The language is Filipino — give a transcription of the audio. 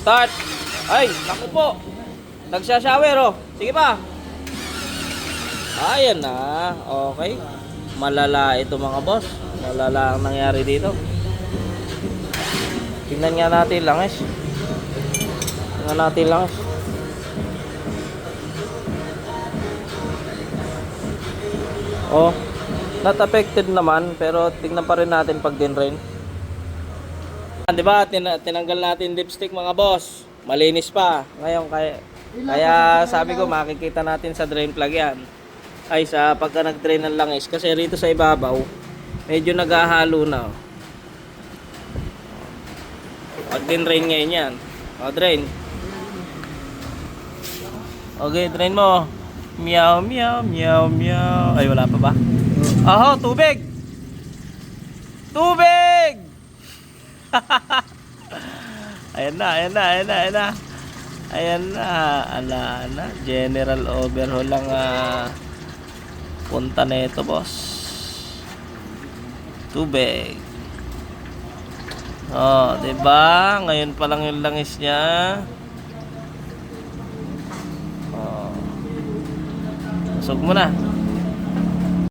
Start! Ay, naku po. Nagsashower oh. Sige pa. Ayan na. Okay. Malala ito mga boss. Malala ang nangyari dito. Tingnan nga natin langis. Tingnan natin langis. Oh, not affected naman pero tingnan pa rin natin pag din rain. Di ba? Tinanggal natin dipstick mga boss. Malinis pa. Ngayon kaya sabi ko makikita natin sa drain plug yan. Ay sa pagka nag-drain ng langis kasi rito sa ibabaw medyo naghahalo na. Pag din drain ngayon yan. O drain. Okay, drain mo. Meow meow meow meow. Ay wala pa ba? Aho, tubig. Tubig. Ayan na, ayan na, ayan na, ayan na. Ayan na, ala na. General overhaul lang punta na ito, boss. Tubig. Oh, 'di ba? Ngayon pa lang yung langis niya. Oh. Usog mo na.